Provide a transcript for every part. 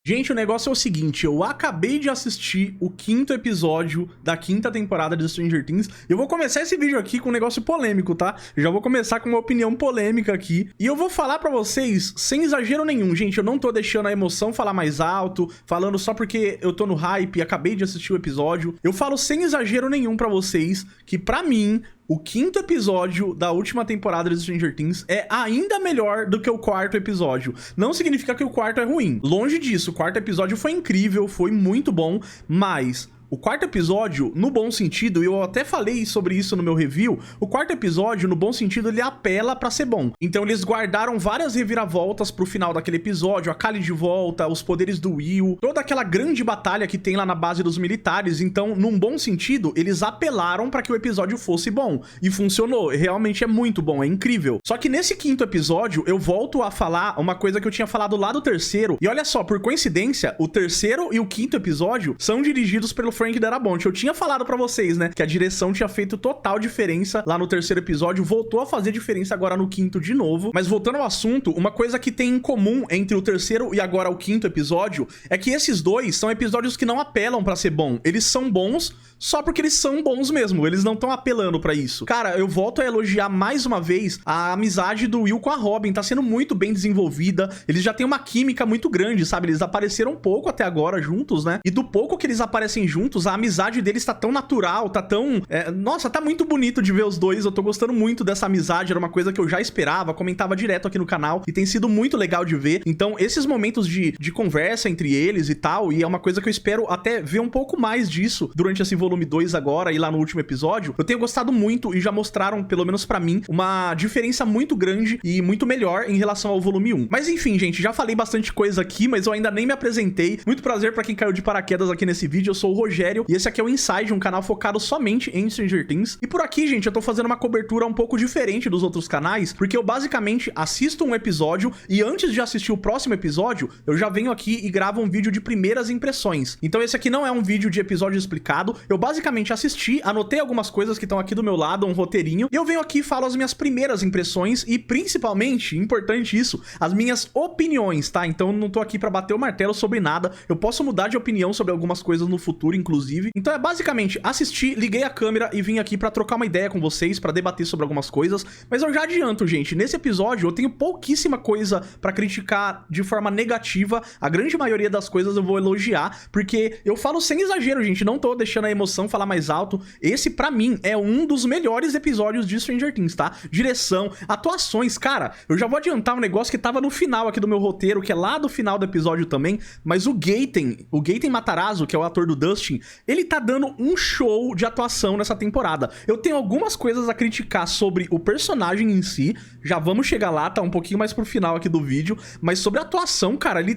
Gente, o negócio é o seguinte, eu acabei de assistir o 5º episódio da 5ª temporada de Stranger Things. Eu vou começar esse vídeo aqui com um negócio polêmico, tá? Eu já vou começar com uma opinião polêmica aqui. E eu vou falar pra vocês sem exagero nenhum, gente. Eu não tô deixando a emoção falar mais alto, falando só porque eu tô no hype e acabei de assistir o episódio. Eu falo sem exagero nenhum pra vocês que, pra mim, o 5º episódio da última temporada de Stranger Things é ainda melhor do que o 4º episódio. Não significa que o 4º é ruim. Longe disso, o 4º episódio foi incrível, foi muito bom, mas o 4º episódio, no bom sentido, e eu até falei sobre isso no meu review, o 4º episódio, no bom sentido, ele apela pra ser bom. Então eles guardaram várias reviravoltas pro final daquele episódio, a Kali de volta, os poderes do Will, toda aquela grande batalha que tem lá na base dos militares. Então, num bom sentido, eles apelaram pra que o episódio fosse bom. E funcionou, realmente é muito bom, é incrível. Só que nesse 5º episódio, eu volto a falar uma coisa que eu tinha falado lá do 3º, e olha só, por coincidência, o 3º e o 5º episódio são dirigidos pelo Frank Darabont. Eu tinha falado pra vocês, né, que a direção tinha feito total diferença lá no 3º episódio, voltou a fazer diferença agora no 5º de novo. Mas voltando ao assunto, uma coisa que tem em comum entre o 3º e agora o 5º episódio é que esses dois são episódios que não apelam pra ser bom. Eles são bons só porque eles são bons mesmo, eles não estão apelando pra isso. Cara, eu volto a elogiar mais uma vez a amizade do Will com a Robin, tá sendo muito bem desenvolvida, eles já têm uma química muito grande, sabe? Eles apareceram pouco até agora juntos, né? E do pouco que eles aparecem juntos, a amizade deles tá tão natural, tá tão... Nossa, tá muito bonito de ver os dois, eu tô gostando muito dessa amizade, era uma coisa que eu já esperava, comentava direto aqui no canal, e tem sido muito legal de ver. Então, esses momentos de conversa entre eles e tal, e é uma coisa que eu espero até ver um pouco mais disso durante esse volume 2 agora, e lá no último episódio, eu tenho gostado muito, e já mostraram, pelo menos pra mim, uma diferença muito grande e muito melhor em relação ao volume 1. Mas enfim, gente, já falei bastante coisa aqui, mas eu ainda nem me apresentei. Muito prazer pra quem caiu de paraquedas aqui nesse vídeo, eu sou o Rogério, e esse aqui é o Inside, um canal focado somente em Stranger Things. E por aqui, gente, eu tô fazendo uma cobertura um pouco diferente dos outros canais, porque eu basicamente assisto um episódio, e antes de assistir o próximo episódio, eu já venho aqui e gravo um vídeo de primeiras impressões. Então esse aqui não é um vídeo de episódio explicado, eu basicamente assisti, anotei algumas coisas que estão aqui do meu lado, um roteirinho, e eu venho aqui e falo as minhas primeiras impressões e, principalmente, importante isso, as minhas opiniões, tá? Então eu não tô aqui pra bater o martelo sobre nada, eu posso mudar de opinião sobre algumas coisas no futuro, inclusive. Então é basicamente assistir, liguei a câmera e vim aqui pra trocar uma ideia com vocês, pra debater sobre algumas coisas, mas eu já adianto, gente, nesse episódio eu tenho pouquíssima coisa pra criticar de forma negativa, a grande maioria das coisas eu vou elogiar, porque eu falo sem exagero, gente, não tô deixando a emoção falar mais alto. Esse, pra mim, é um dos melhores episódios de Stranger Things, tá? Direção, atuações, cara, eu já vou adiantar um negócio que tava no final aqui do meu roteiro, que é lá do final do episódio também, mas o Gaten Matarazzo, que é o ator do Dustin, ele tá dando um show de atuação nessa temporada. Eu tenho algumas coisas a criticar sobre o personagem em si, já vamos chegar lá, tá um pouquinho mais pro final aqui do vídeo, mas sobre a atuação, cara, ele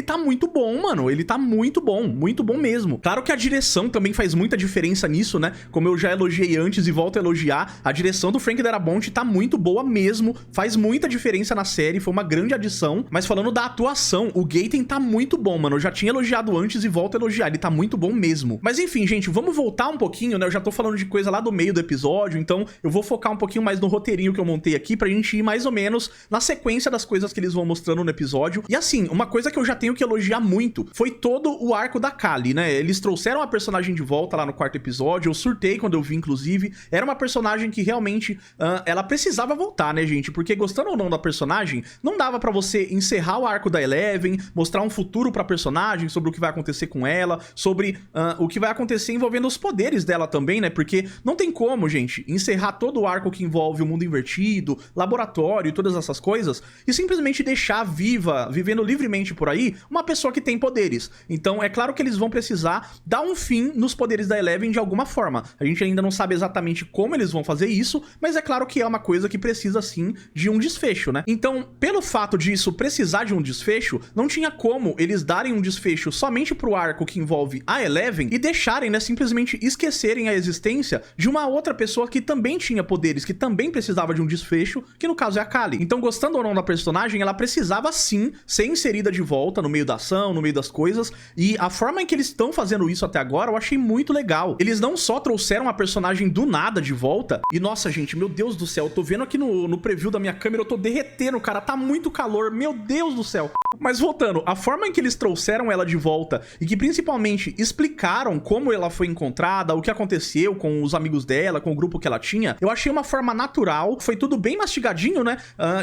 tá muito bom, mano, ele tá muito bom mesmo. Claro que a direção também faz muita diferença nisso, né? Como eu já elogiei antes e volto a elogiar, a direção do Frank Darabont tá muito boa mesmo, faz muita diferença na série, foi uma grande adição. Mas falando da atuação, o Gaten tá muito bom, mano, eu já tinha elogiado antes e volto a elogiar, ele tá muito bom mesmo. Mas enfim, gente, vamos voltar um pouquinho, né? Eu já tô falando de coisa lá do meio do episódio, então eu vou focar um pouquinho mais no roteirinho que eu montei aqui pra gente ir mais ou menos na sequência das coisas que eles vão mostrando no episódio. E assim, uma coisa que eu já tenho que elogiar muito foi todo o arco da Kali, né? Eles trouxeram a personagem de volta lá no 4º episódio, eu surtei quando eu vi, inclusive. Era uma personagem que realmente, ela precisava voltar, né, gente? Porque gostando ou não da personagem, não dava pra você encerrar o arco da Eleven, mostrar um futuro pra personagem, sobre o que vai acontecer com ela, sobre o que vai acontecer envolvendo os poderes dela também, né? Porque não tem como, gente, encerrar todo o arco que envolve o mundo invertido, laboratório e todas essas coisas, e simplesmente deixar viva, vivendo livremente por aí, uma pessoa que tem poderes. Então, é claro que eles vão precisar dar um fim nos poderes da Eleven de alguma forma. A gente ainda não sabe exatamente como eles vão fazer isso, mas é claro que é uma coisa que precisa, sim, de um desfecho, né? Então, pelo fato disso precisar de um desfecho, não tinha como eles darem um desfecho somente pro arco que envolve a Eleven Eleven e deixarem, né, simplesmente esquecerem a existência de uma outra pessoa que também tinha poderes, que também precisava de um desfecho, que no caso é a Kali. Então, gostando ou não da personagem, ela precisava sim ser inserida de volta no meio da ação, no meio das coisas, e a forma em que eles estão fazendo isso até agora eu achei muito legal. Eles não só trouxeram a personagem do nada de volta, e nossa gente, meu Deus do céu, eu tô vendo aqui no preview da minha câmera, eu tô derretendo, cara, tá muito calor, meu Deus do céu. Mas voltando, a forma em que eles trouxeram ela de volta e que principalmente explicaram como ela foi encontrada, o que aconteceu com os amigos dela, com o grupo que ela tinha, eu achei uma forma natural, foi tudo bem mastigadinho, né?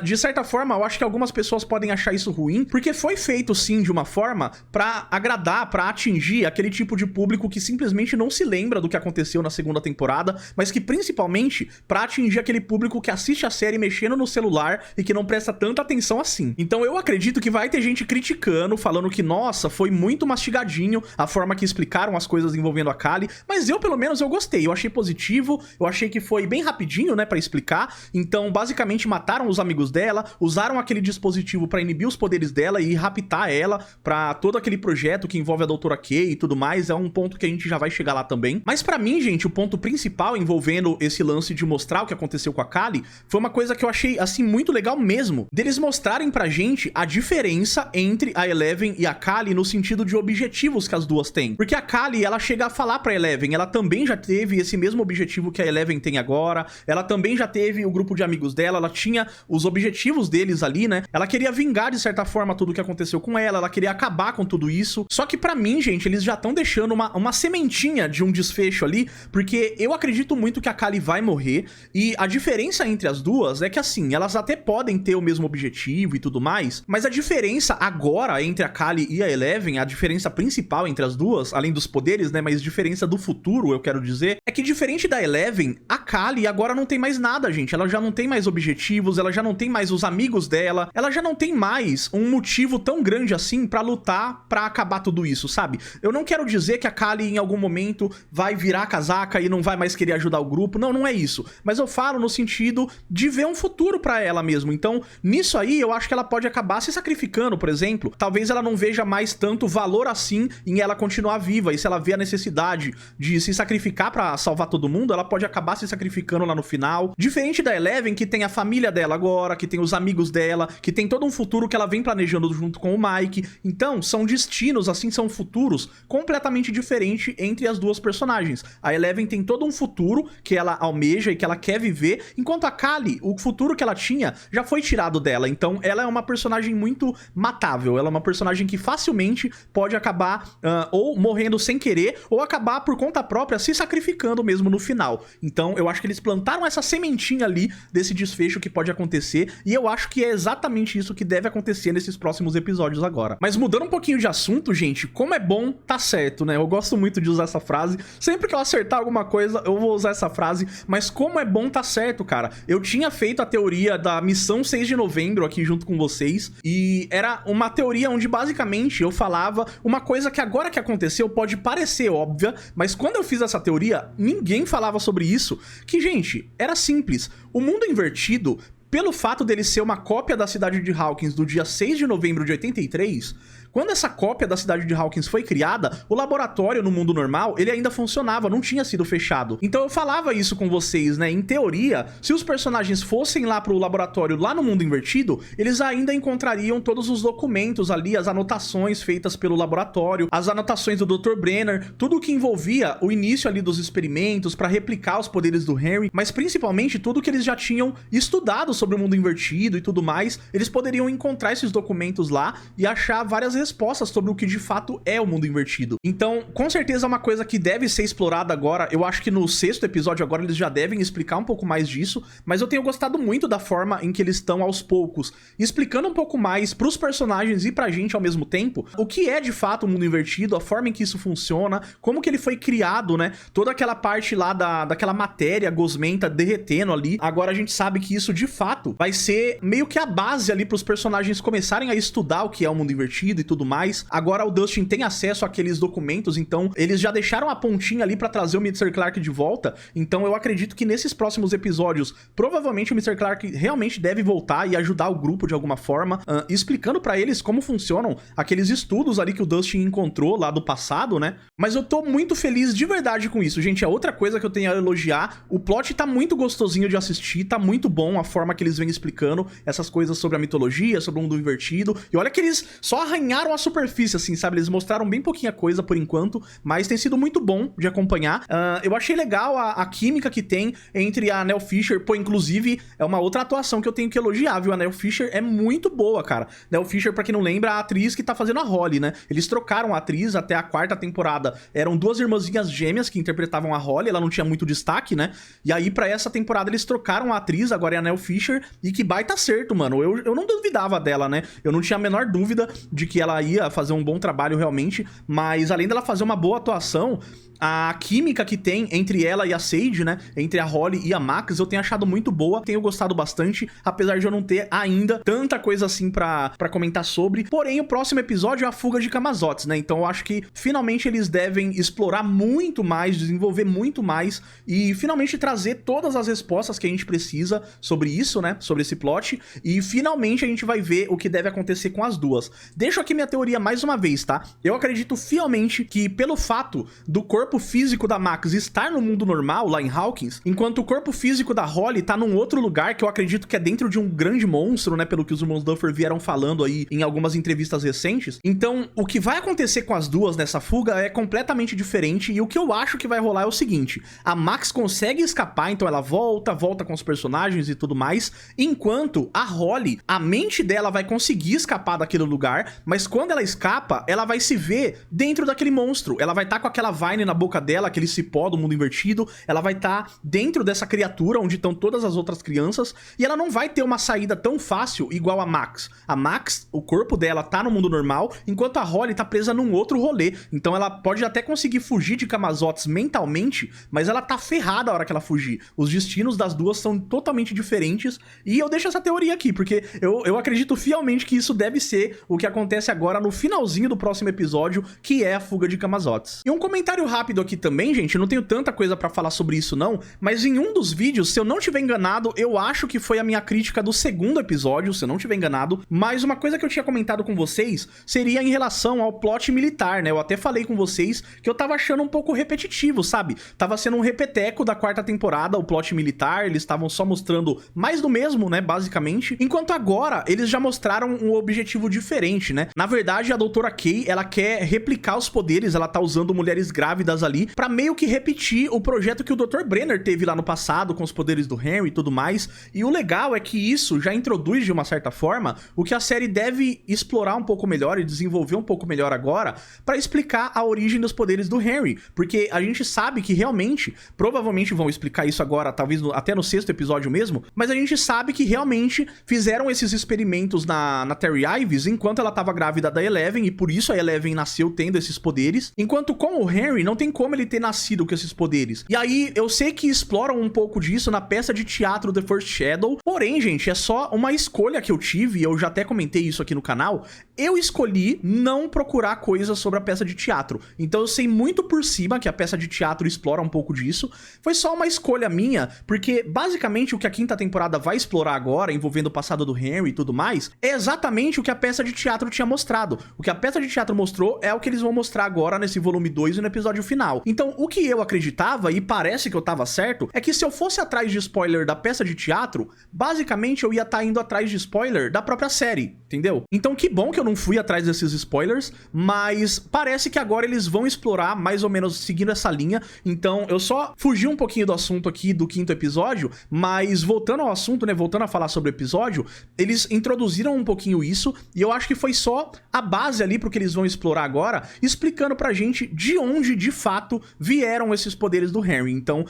De certa forma, eu acho que algumas pessoas podem achar isso ruim, porque foi feito sim de uma forma pra agradar, pra atingir aquele tipo de público que simplesmente não se lembra do que aconteceu na segunda temporada, mas que principalmente pra atingir aquele público que assiste a série mexendo no celular e que não presta tanta atenção assim. Então eu acredito que vai ter gente criticando, falando que, nossa, foi muito mastigadinho a forma que explicaram as coisas envolvendo a Kali, mas eu, pelo menos, eu gostei, eu achei positivo, eu achei que foi bem rapidinho, né, pra explicar. Então, basicamente, mataram os amigos dela, usaram aquele dispositivo pra inibir os poderes dela e raptar ela pra todo aquele projeto que envolve a Doutora Kay e tudo mais, é um ponto que a gente já vai chegar lá também. Mas pra mim, gente, o ponto principal envolvendo esse lance de mostrar o que aconteceu com a Kali foi uma coisa que eu achei, assim, muito legal mesmo, deles mostrarem pra gente a diferença entre a Eleven e a Kali no sentido de objetivos que as duas têm. Porque a Kali, ela chega a falar pra Eleven, ela também já teve esse mesmo objetivo que a Eleven tem agora, ela também já teve o grupo de amigos dela, ela tinha os objetivos deles ali, né? Ela queria vingar, de certa forma, tudo o que aconteceu com ela queria acabar com tudo isso. Só que pra mim, gente, eles já estão deixando uma sementinha de um desfecho ali, porque eu acredito muito que a Kali vai morrer, e a diferença entre as duas é que, assim, elas até podem ter o mesmo objetivo e tudo mais, mas a diferença agora entre a Kali e a Eleven, a diferença principal entre as duas, além dos poderes, né, mas diferença do futuro, eu quero dizer, é que diferente da Eleven, a Kali agora não tem mais nada, gente. Ela já não tem mais objetivos, ela já não tem mais os amigos dela, ela já não tem mais um motivo tão grande assim pra lutar, pra acabar tudo isso, sabe? Eu não quero dizer que a Kali em algum momento vai virar a casaca e não vai mais querer ajudar o grupo, não, não é isso. Mas eu falo no sentido de ver um futuro pra ela mesmo. Então, nisso aí, eu acho que ela pode acabar se sacrificando, por exemplo. Talvez ela não veja mais tanto valor assim em ela continuar viva, e se ela vê a necessidade de se sacrificar pra salvar todo mundo, ela pode acabar se sacrificando lá no final. Diferente da Eleven, que tem a família dela agora, que tem os amigos dela, que tem todo um futuro que ela vem planejando junto com o Mike. Então, são destinos, assim, são futuros completamente diferentes entre as duas personagens. A Eleven tem todo um futuro que ela almeja e que ela quer viver, enquanto a Kali, o futuro que ela tinha já foi tirado dela. Então, ela é uma personagem muito matável, ela é uma personagem que facilmente pode acabar ou morrendo sem querer, ou acabar por conta própria se sacrificando mesmo no final. Então eu acho que eles plantaram essa sementinha ali desse desfecho que pode acontecer, e eu acho que é exatamente isso que deve acontecer nesses próximos episódios agora. Mas mudando um pouquinho de assunto, gente, como é bom tá certo, né? Eu gosto muito de usar essa frase, sempre que eu acertar alguma coisa eu vou usar essa frase, mas como é bom tá certo, cara. Eu tinha feito a teoria da missão 6 de novembro aqui junto com vocês, e era uma teoria onde basicamente eu falava uma coisa que agora que aconteceu pode parecer óbvia, mas quando eu fiz essa teoria, ninguém falava sobre isso, que, gente, era simples. O mundo invertido, pelo fato dele ser uma cópia da cidade de Hawkins do dia 6 de novembro de 83, quando essa cópia da cidade de Hawkins foi criada, o laboratório no mundo normal, ele ainda funcionava, não tinha sido fechado. Então eu falava isso com vocês, né? Em teoria, se os personagens fossem lá pro laboratório, lá no mundo invertido, eles ainda encontrariam todos os documentos ali, as anotações feitas pelo laboratório, as anotações do Dr. Brenner, tudo o que envolvia o início ali dos experimentos para replicar os poderes do Henry, mas principalmente tudo que eles já tinham estudado sobre o mundo invertido e tudo mais, eles poderiam encontrar esses documentos lá e achar várias respostas sobre o que de fato é o mundo invertido. Então, com certeza é uma coisa que deve ser explorada agora. Eu acho que no 6º episódio agora eles já devem explicar um pouco mais disso, mas eu tenho gostado muito da forma em que eles estão aos poucos explicando um pouco mais pros personagens e pra gente ao mesmo tempo o que é de fato o mundo invertido, a forma em que isso funciona, como que ele foi criado, né? Toda aquela parte lá daquela matéria gosmenta derretendo ali. Agora a gente sabe que isso de fato vai ser meio que a base ali pros personagens começarem a estudar o que é o mundo invertido e tudo tudo mais. Agora o Dustin tem acesso àqueles documentos, então eles já deixaram a pontinha ali pra trazer o Mr. Clark de volta. Então eu acredito que nesses próximos episódios, provavelmente o Mr. Clark realmente deve voltar e ajudar o grupo de alguma forma, explicando pra eles como funcionam aqueles estudos ali que o Dustin encontrou lá do passado, né? Mas eu tô muito feliz de verdade com isso, gente. É outra coisa que eu tenho a elogiar. O plot tá muito gostosinho de assistir, tá muito bom a forma que eles vêm explicando essas coisas sobre a mitologia, sobre o mundo invertido. E olha que eles só arranharam a superfície, assim, sabe? Eles mostraram bem pouquinha coisa por enquanto, mas tem sido muito bom de acompanhar. Eu achei legal a química que tem entre a Nell Fisher. Pô, inclusive, é uma outra atuação que eu tenho que elogiar, viu? A Nell Fisher é muito boa, cara. Nell Fisher, pra quem não lembra, é a atriz que tá fazendo a Holly, né? Eles trocaram a atriz até a 4ª temporada. Eram duas irmãzinhas gêmeas que interpretavam a Holly, ela não tinha muito destaque, né? E aí, pra essa temporada, eles trocaram a atriz, agora é a Nell Fisher, e que baita acerto, mano. Eu não duvidava dela, né? Eu não tinha a menor dúvida de que ela ia fazer um bom trabalho realmente, mas além dela fazer uma boa atuação, a química que tem entre ela e a Sage, né, entre a Holly e a Max, eu tenho achado muito boa, tenho gostado bastante, apesar de eu não ter ainda tanta coisa assim pra comentar sobre. Porém, o próximo episódio é a fuga de Camazotz, né, então eu acho que finalmente eles devem explorar muito mais, desenvolver muito mais e finalmente trazer todas as respostas que a gente precisa sobre isso, né, sobre esse plot, e finalmente a gente vai ver o que deve acontecer com as duas. Deixo aqui minha teoria mais uma vez, tá? Eu acredito fielmente que pelo fato do corpo físico da Max estar no mundo normal, lá em Hawkins, enquanto o corpo físico da Holly tá num outro lugar, que eu acredito que é dentro de um grande monstro, né, pelo que os irmãos Duffer vieram falando aí em algumas entrevistas recentes. Então, o que vai acontecer com as duas nessa fuga é completamente diferente, e o que eu acho que vai rolar é o seguinte: a Max consegue escapar, então ela volta com os personagens e tudo mais, enquanto a Holly, a mente dela vai conseguir escapar daquele lugar, mas quando ela escapa, ela vai se ver dentro daquele monstro, ela vai estar com aquela Vine na boca dela, aquele cipó do mundo invertido, ela vai estar dentro dessa criatura onde estão todas as outras crianças, e ela não vai ter uma saída tão fácil igual a Max. A Max, o corpo dela tá no mundo normal, enquanto a Holly tá presa num outro rolê, então ela pode até conseguir fugir de Camazotz mentalmente, mas ela tá ferrada a hora que ela fugir. Os destinos das duas são totalmente diferentes, e eu deixo essa teoria aqui, porque eu acredito fielmente que isso deve ser o que acontece agora no finalzinho do próximo episódio, que é a fuga de Camazotz. E um comentário rápido aqui também, gente, eu não tenho tanta coisa pra falar sobre isso não, mas em um dos vídeos, se eu não tiver enganado, eu acho que foi a minha crítica do 2º episódio, se eu não tiver enganado, mas uma coisa que eu tinha comentado com vocês seria em relação ao plot militar, né? Eu até falei com vocês que eu tava achando um pouco repetitivo, sabe? Tava sendo um repeteco da 4ª temporada, o plot militar, eles estavam só mostrando mais do mesmo, né, basicamente, enquanto agora eles já mostraram um objetivo diferente, né? Na verdade, a doutora Kay, ela quer replicar os poderes, ela tá usando mulheres grávidas ali pra meio que repetir o projeto que o Dr. Brenner teve lá no passado com os poderes do Henry e tudo mais, e o legal é que isso já introduz de uma certa forma o que a série deve explorar um pouco melhor e desenvolver um pouco melhor agora pra explicar a origem dos poderes do Henry, porque a gente sabe que realmente, provavelmente vão explicar isso agora, talvez até no 6º episódio mesmo, mas a gente sabe que realmente fizeram esses experimentos na Terry Ives enquanto ela tava grávida da Eleven, e por isso a Eleven nasceu tendo esses poderes, enquanto com o Henry não tem como ele ter nascido com esses poderes. E aí, eu sei que exploram um pouco disso na peça de teatro The First Shadow, porém, gente, é só uma escolha que eu tive, e eu já até comentei isso aqui no canal, eu escolhi não procurar coisas sobre a peça de teatro. Então eu sei muito por cima que a peça de teatro explora um pouco disso, foi só uma escolha minha, porque basicamente o que a 5ª temporada vai explorar agora, envolvendo o passado do Henry e tudo mais, é exatamente o que a peça de teatro tinha mostrado. O que a peça de teatro mostrou é o que eles vão mostrar agora nesse volume 2 e no episódio final. Então, o que eu acreditava, e parece que eu tava certo, é que se eu fosse atrás de spoiler da peça de teatro, basicamente eu ia estar indo atrás de spoiler da própria série, entendeu? Então, que bom que eu não fui atrás desses spoilers, mas parece que agora eles vão explorar mais ou menos seguindo essa linha. Então, eu só fugi um pouquinho do assunto aqui do 5º episódio, mas voltando ao assunto, né, voltando a falar sobre o episódio, eles introduziram um pouquinho isso, e eu acho que foi só a base ali pro que eles vão explorar agora, explicando pra gente de onde, de fato, vieram esses poderes do Henry. Então,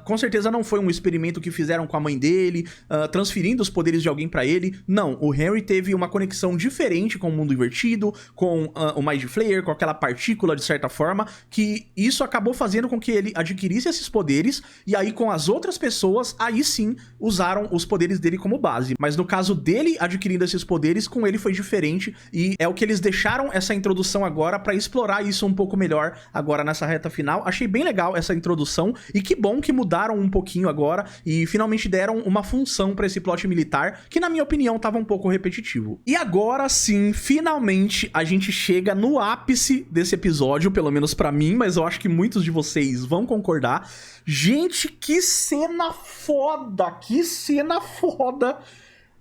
com certeza não foi um experimento que fizeram com a mãe dele, transferindo os poderes de alguém pra ele. Não, o Henry teve uma conexão diferente com o mundo invertido, com o Mind Flayer, com aquela partícula, de certa forma, que isso acabou fazendo com que ele adquirisse esses poderes, e aí com as outras pessoas, aí sim, usaram os poderes dele como base. Mas no caso dele adquirindo esses poderes, com ele foi diferente, e é o que eles deixaram essa introdução agora pra explorar isso um pouco melhor agora nessa reta final. Achei bem legal essa introdução e que bom que mudaram um pouquinho agora e finalmente deram uma função pra esse plot militar, que na minha opinião tava um pouco repetitivo. E agora sim, finalmente a gente chega no ápice desse episódio, pelo menos pra mim, mas eu acho que muitos de vocês vão concordar. Gente, que cena foda! Que cena foda!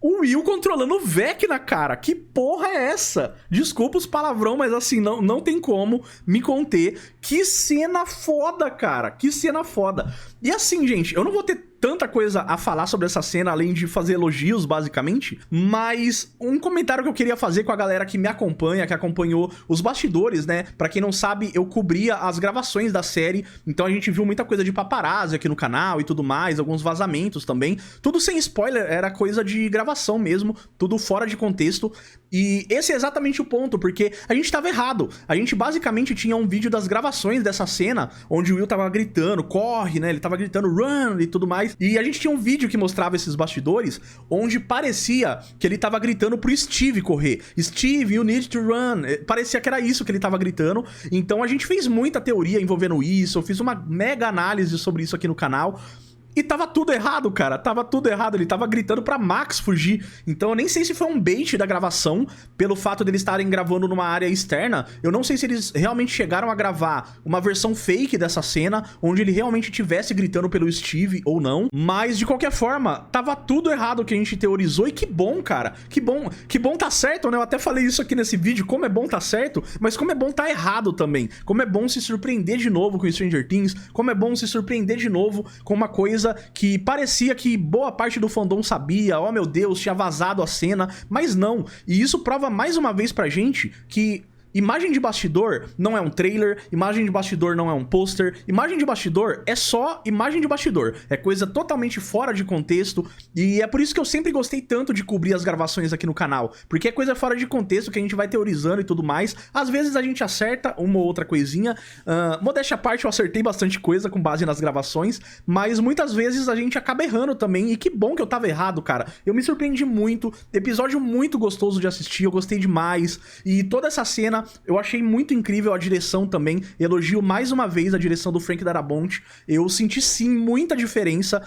O Will controlando o Vecna, cara. Que porra é essa? Desculpa os palavrão, mas assim, não tem como me conter. Que cena foda, cara. Que cena foda. E assim, gente, eu não vou ter tanta coisa a falar sobre essa cena, além de fazer elogios, basicamente, mas um comentário que eu queria fazer com a galera que me acompanha, que acompanhou os bastidores, né? Pra quem não sabe, eu cobria as gravações da série, então a gente viu muita coisa de paparazzi aqui no canal e tudo mais, alguns vazamentos também, tudo sem spoiler, era coisa de gravação mesmo, tudo fora de contexto, e esse é exatamente o ponto, porque a gente tava errado, a gente basicamente tinha um vídeo das gravações dessa cena, onde o Will tava gritando, corre, né? Ele tava gritando run e tudo mais, e a gente tinha um vídeo que mostrava esses bastidores, onde parecia que ele tava gritando pro Steve correr. Steve, you need to run. Parecia que era isso que ele tava gritando. Então a gente fez muita teoria envolvendo isso, eu fiz uma mega análise sobre isso aqui no canal. E tava tudo errado, cara, tava tudo errado, ele tava gritando pra Max fugir, então eu nem sei se foi um bait da gravação, pelo fato deles estarem gravando numa área externa, eu não sei se eles realmente chegaram a gravar uma versão fake dessa cena, onde ele realmente estivesse gritando pelo Steve ou não, mas de qualquer forma, tava tudo errado o que a gente teorizou, e que bom, cara, que bom tá certo, né, eu até falei isso aqui nesse vídeo, como é bom tá certo, mas como é bom tá errado também, como é bom se surpreender de novo com Stranger Things, como é bom se surpreender de novo com uma coisa que parecia que boa parte do fandom sabia, oh meu Deus, tinha vazado a cena, mas não. E isso prova mais uma vez pra gente que imagem de bastidor não é um trailer, imagem de bastidor não é um pôster, imagem de bastidor é só imagem de bastidor, é coisa totalmente fora de contexto, e é por isso que eu sempre gostei tanto de cobrir as gravações aqui no canal, porque é coisa fora de contexto que a gente vai teorizando e tudo mais, às vezes a gente acerta uma ou outra coisinha, modéstia à parte eu acertei bastante coisa com base nas gravações, mas muitas vezes a gente acaba errando também, e que bom que eu tava errado, cara, eu me surpreendi muito, episódio muito gostoso de assistir, eu gostei demais, e toda essa cena eu achei muito incrível, a direção também, elogio mais uma vez a direção do Frank Darabont, eu senti sim muita diferença,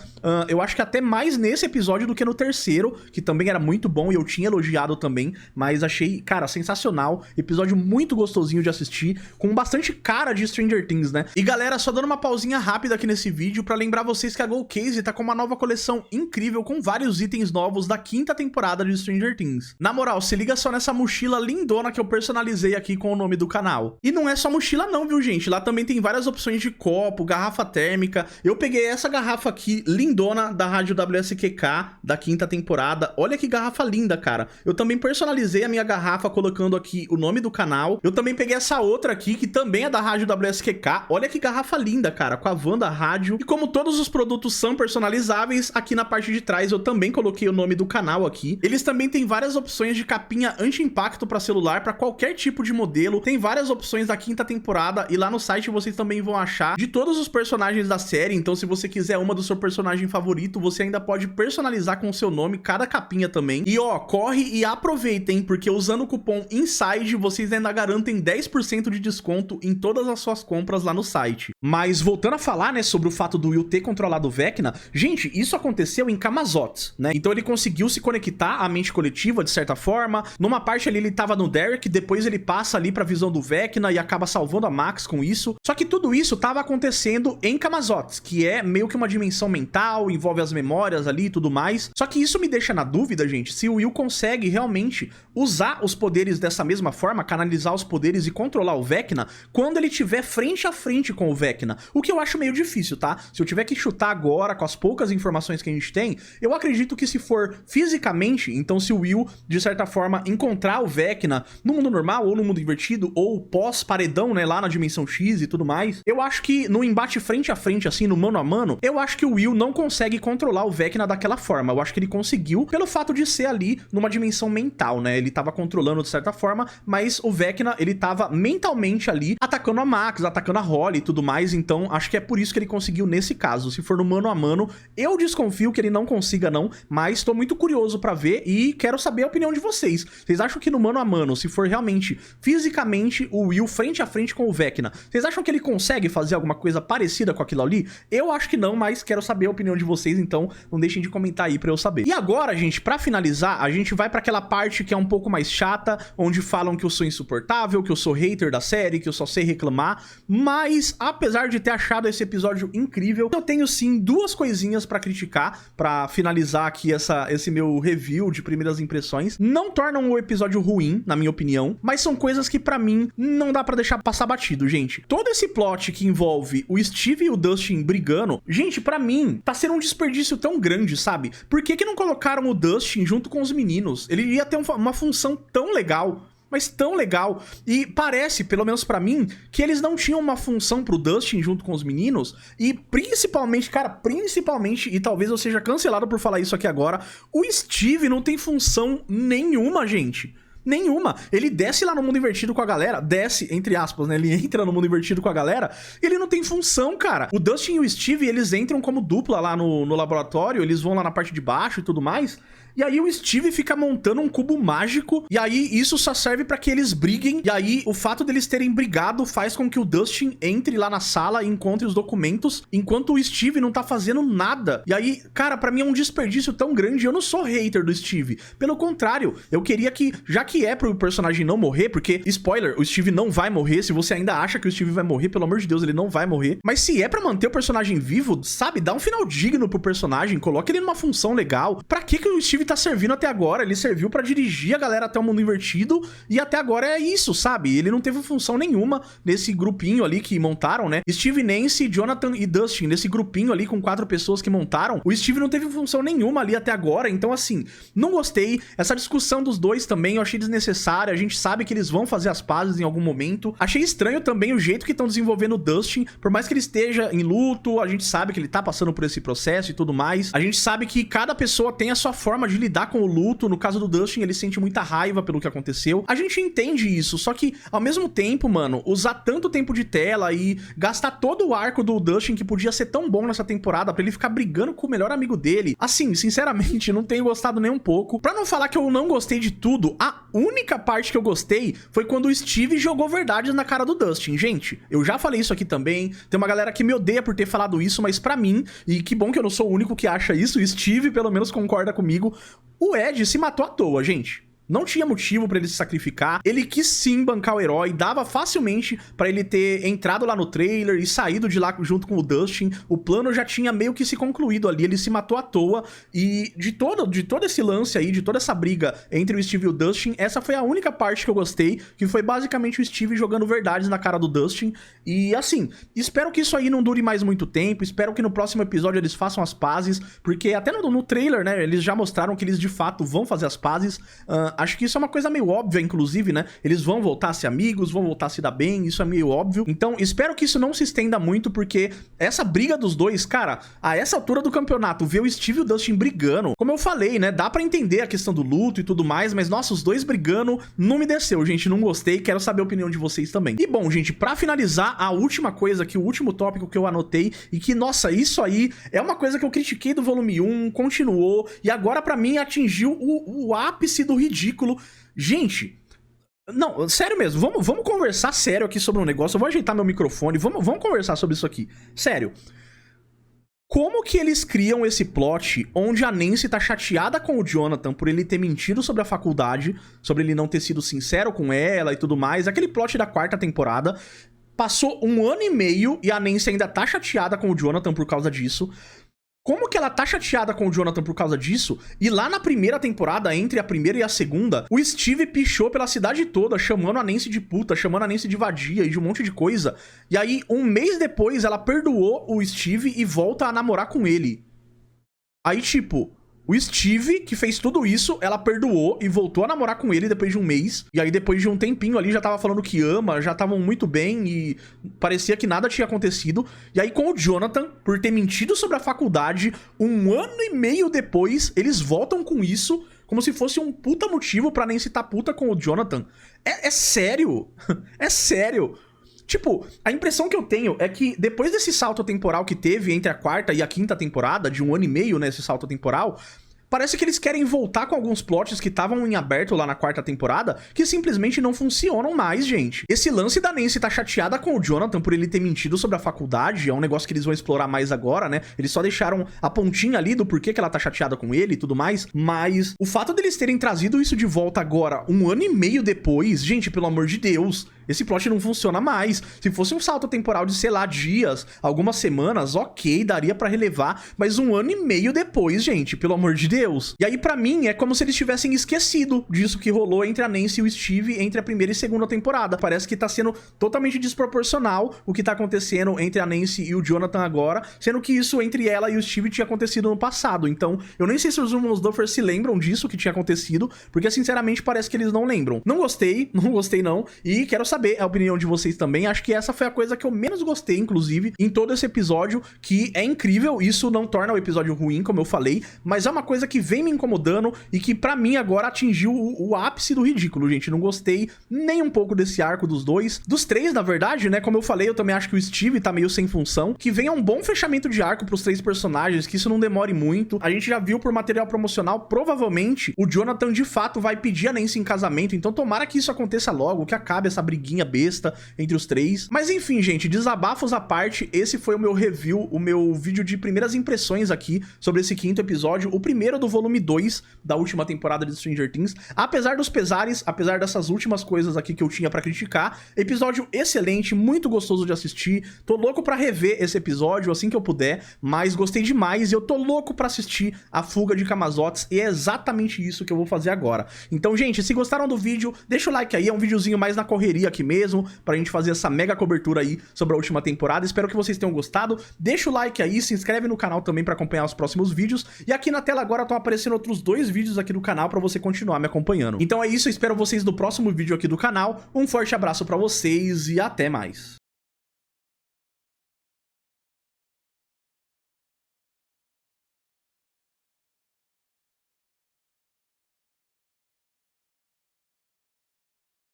eu acho que até mais nesse episódio do que no terceiro, que também era muito bom e eu tinha elogiado também, mas achei, cara, sensacional, episódio muito gostosinho de assistir, com bastante cara de Stranger Things, né? E galera, só dando uma pausinha rápida aqui nesse vídeo pra lembrar vocês que a GoCase tá com uma nova coleção incrível com vários itens novos da 5ª temporada de Stranger Things. Na moral, se liga só nessa mochila lindona que eu personalizei aqui com o nome do canal. E não é só mochila não, viu, gente? Lá também tem várias opções de copo, garrafa térmica. Eu peguei essa garrafa aqui, lindona, da Rádio WSQK, da 5ª temporada. Olha que garrafa linda, cara. Eu também personalizei a minha garrafa colocando aqui o nome do canal. Eu também peguei essa outra aqui, que também é da Rádio WSQK. Olha que garrafa linda, cara, com a van da rádio. E como todos os produtos são personalizáveis, aqui na parte de trás eu também coloquei o nome do canal aqui. Eles também têm várias opções de capinha anti-impacto para celular, para qualquer tipo de modelo, tem várias opções da 5ª temporada e lá no site vocês também vão achar de todos os personagens da série, então se você quiser uma do seu personagem favorito, você ainda pode personalizar com o seu nome cada capinha também. E ó, corre e aproveitem, porque usando o cupom INSIDE vocês ainda garantem 10% de desconto em todas as suas compras lá no site. Mas voltando a falar, né, sobre o fato do Will ter controlado o Vecna, gente, isso aconteceu em Camazotz, né, então ele conseguiu se conectar à mente coletiva de certa forma, numa parte ali ele tava no Derek, depois ele passa ali pra visão do Vecna e acaba salvando a Max com isso. Só que tudo isso tava acontecendo em Camazotz, que é meio que uma dimensão mental, envolve as memórias ali e tudo mais. Só que isso me deixa na dúvida, gente, se o Will consegue realmente usar os poderes dessa mesma forma, canalizar os poderes e controlar o Vecna, quando ele tiver frente a frente com o Vecna. O que eu acho meio difícil, tá? Se eu tiver que chutar agora, com as poucas informações que a gente tem, eu acredito que se for fisicamente, então se o Will, de certa forma, encontrar o Vecna no mundo normal ou no mundo invertido, ou pós-paredão, né, lá na dimensão X e tudo mais, eu acho que no embate frente a frente, assim, no mano a mano, eu acho que o Will não consegue controlar o Vecna daquela forma. Eu acho que ele conseguiu pelo fato de ser ali numa dimensão mental, né? Ele tava controlando de certa forma, mas o Vecna, ele tava mentalmente ali atacando a Max, atacando a Holly e tudo mais, então acho que é por isso que ele conseguiu nesse caso. Se for no mano a mano, eu desconfio que ele não consiga não, mas tô muito curioso pra ver e quero saber a opinião de vocês. Vocês acham que no mano a mano, se for realmente fisicamente o Will frente a frente com o Vecna, vocês acham que ele consegue fazer alguma coisa parecida com aquilo ali? Eu acho que não, mas quero saber a opinião de vocês, então não deixem de comentar aí pra eu saber. E agora, gente, pra finalizar, a gente vai pra aquela parte que é um pouco mais chata, onde falam que eu sou insuportável, que eu sou hater da série, que eu só sei reclamar, mas apesar de ter achado esse episódio incrível, eu tenho sim duas coisinhas pra criticar, pra finalizar aqui esse meu review de primeiras impressões. Não tornam o episódio ruim, na minha opinião, mas são coisas que pra mim não dá pra deixar passar batido, gente. Todo esse plot que envolve o Steve e o Dustin brigando, gente, pra mim, tá sendo um desperdício tão grande, sabe? Por que que não colocaram o Dustin junto com os meninos? Ele ia ter uma função tão legal, mas tão legal. E parece, pelo menos pra mim, que eles não tinham uma função pro Dustin junto com os meninos. E principalmente, cara, principalmente, e talvez eu seja cancelado por falar isso aqui agora, o Steve não tem função nenhuma, gente. Nenhuma. Ele desce lá no mundo invertido com a galera, desce, entre aspas, né? Ele entra no mundo invertido com a galera, ele não tem função, cara. O Dustin e o Steve, eles entram como dupla lá no laboratório, eles vão lá na parte de baixo e tudo mais. E aí o Steve fica montando um cubo mágico, e aí isso só serve pra que eles briguem, e aí o fato deles terem brigado faz com que o Dustin entre lá na sala e encontre os documentos, enquanto o Steve não tá fazendo nada. E aí, cara, pra mim é um desperdício tão grande. Eu não sou hater do Steve, pelo contrário, eu queria que, já que é pro personagem não morrer, porque, spoiler, o Steve não vai morrer. Se você ainda acha que o Steve vai morrer, pelo amor de Deus, ele não vai morrer. Mas se é pra manter o personagem vivo, sabe, dá um final digno pro personagem, coloca ele numa função legal. Pra que o Steve tá servindo até agora? Ele serviu pra dirigir a galera até o mundo invertido, e até agora é isso, sabe? Ele não teve função nenhuma nesse grupinho ali que montaram, né? Steve, Nancy, Jonathan e Dustin, nesse grupinho ali com 4 pessoas que montaram, o Steve não teve função nenhuma ali até agora. Então, assim, não gostei. Essa discussão dos dois também eu achei desnecessária. A gente sabe que eles vão fazer as pazes em algum momento. Achei estranho também o jeito que estão desenvolvendo o Dustin, por mais que ele esteja em luto, a gente sabe que ele tá passando por esse processo e tudo mais. A gente sabe que cada pessoa tem a sua forma de lidar com o luto. No caso do Dustin, ele sente muita raiva pelo que aconteceu. A gente entende isso, só que ao mesmo tempo, mano, usar tanto tempo de tela e gastar todo o arco do Dustin, que podia ser tão bom nessa temporada, pra ele ficar brigando com o melhor amigo dele, assim, sinceramente, não tenho gostado nem um pouco. Pra não falar que eu não gostei de tudo, a única parte que eu gostei foi quando o Steve jogou verdades na cara do Dustin. Gente, eu já falei isso aqui também, tem uma galera que me odeia por ter falado isso, mas pra mim, e que bom que eu não sou o único que acha isso, o Steve pelo menos concorda comigo, o Ed se matou à toa, gente. Não tinha motivo pra ele se sacrificar. Ele quis sim bancar o herói. Dava facilmente pra ele ter entrado lá no trailer e saído de lá junto com o Dustin. O plano já tinha meio que se concluído ali. Ele se matou à toa. E de todo esse lance aí, de toda essa briga entre o Steve e o Dustin, essa foi a única parte que eu gostei, que foi basicamente o Steve jogando verdades na cara do Dustin. E assim, espero que isso aí não dure mais muito tempo. Espero que no próximo episódio eles façam as pazes, porque até no trailer, né, eles já mostraram que eles de fato vão fazer as pazes. Acho que isso é uma coisa meio óbvia, inclusive, né? Eles vão voltar a ser amigos, vão voltar a se dar bem, isso é meio óbvio. Então, espero que isso não se estenda muito, porque essa briga dos dois, cara, a essa altura do campeonato, ver o Steve e o Dustin brigando, como eu falei, né? Dá pra entender a questão do luto e tudo mais, mas, nossa, os dois brigando não me desceu, gente, não gostei, quero saber a opinião de vocês também. E, bom, gente, pra finalizar, a última coisa aqui, o último tópico que eu anotei, e que, nossa, isso aí é uma coisa que eu critiquei do volume 1, continuou, e agora, pra mim, atingiu o ápice do ridículo. Gente, não, sério mesmo, vamos conversar sério aqui sobre um negócio. Eu vou ajeitar meu microfone, vamos conversar sobre isso aqui. Sério, como que eles criam esse plot onde a Nancy tá chateada com o Jonathan por ele ter mentido sobre a faculdade, sobre ele não ter sido sincero com ela e tudo mais, aquele plot da 4ª temporada. Passou 1 ano e meio e a Nancy ainda tá chateada com o Jonathan por causa disso. Como que ela tá chateada com o Jonathan por causa disso? E lá na 1ª temporada, entre a 1ª e a 2ª, o Steve pichou pela cidade toda, chamando a Nancy de puta, chamando a Nancy de vadia e de um monte de coisa. E aí, 1 mês depois, ela perdoou o Steve e volta a namorar com ele. Aí, tipo, O Steve, que fez tudo isso, ela perdoou e voltou a namorar com ele depois de um mês. E aí, depois de um tempinho ali, já tava falando que ama, já estavam muito bem e parecia que nada tinha acontecido. E aí, com o Jonathan, por ter mentido sobre a faculdade, 1 ano e meio depois, eles voltam com isso, como se fosse um puta motivo pra Nancy tá puta com o Jonathan. É sério? É sério? Tipo, a impressão que eu tenho é que depois desse salto temporal que teve entre a 4ª e a 5ª temporada, de 1 ano e meio, né, esse salto temporal, parece que eles querem voltar com alguns plots que estavam em aberto lá na 4ª temporada, que simplesmente não funcionam mais, gente. Esse lance da Nancy tá chateada com o Jonathan por ele ter mentido sobre a faculdade, é um negócio que eles vão explorar mais agora, né? Eles só deixaram a pontinha ali do porquê que ela tá chateada com ele e tudo mais, mas o fato deles terem trazido isso de volta agora, 1 ano e meio depois, gente, pelo amor de Deus, esse plot não funciona mais. Se fosse um salto temporal de, sei lá, dias, algumas semanas, ok, daria pra relevar, mas 1 ano e meio depois, gente, pelo amor de Deus. E aí, pra mim, é como se eles tivessem esquecido disso que rolou entre a Nancy e o Steve entre a 1ª e 2ª temporada. Parece que tá sendo totalmente desproporcional o que tá acontecendo entre a Nancy e o Jonathan agora, sendo que isso entre ela e o Steve tinha acontecido no passado. Então, eu nem sei se os irmãos Duffer se lembram disso que tinha acontecido, porque, sinceramente, parece que eles não lembram. Não gostei não, e quero saber a opinião de vocês também. Acho que essa foi a coisa que eu menos gostei, inclusive, em todo esse episódio, que é incrível. Isso não torna o episódio ruim, como eu falei, mas é uma coisa que vem me incomodando e que pra mim agora atingiu o ápice do ridículo, gente. Não gostei nem um pouco desse arco dos dois. Dos três, na verdade, né? Como eu falei, eu também acho que o Steve tá meio sem função. Que venha um bom fechamento de arco pros 3 personagens, que isso não demore muito. A gente já viu por material promocional, provavelmente, o Jonathan de fato vai pedir a Nancy em casamento, então tomara que isso aconteça logo, que acabe essa briguinha besta entre os 3. Mas enfim, gente, desabafos à parte, esse foi o meu review, o meu vídeo de primeiras impressões aqui sobre esse 5º episódio, o primeiro do volume 2 da última temporada de Stranger Things. Apesar dos pesares, apesar dessas últimas coisas aqui que eu tinha pra criticar, episódio excelente, muito gostoso de assistir. Tô louco pra rever esse episódio assim que eu puder, mas gostei demais e eu tô louco pra assistir a fuga de Camazotz, e é exatamente isso que eu vou fazer agora. Então, gente, se gostaram do vídeo, deixa o like aí, é um videozinho mais na correria aqui mesmo, pra gente fazer essa mega cobertura aí sobre a última temporada. Espero que vocês tenham gostado. Deixa o like aí, se inscreve no canal também pra acompanhar os próximos vídeos. E aqui na tela agora estão aparecendo outros 2 vídeos aqui do canal pra você continuar me acompanhando. Então é isso, eu espero vocês no próximo vídeo aqui do canal. Um forte abraço pra vocês e até mais.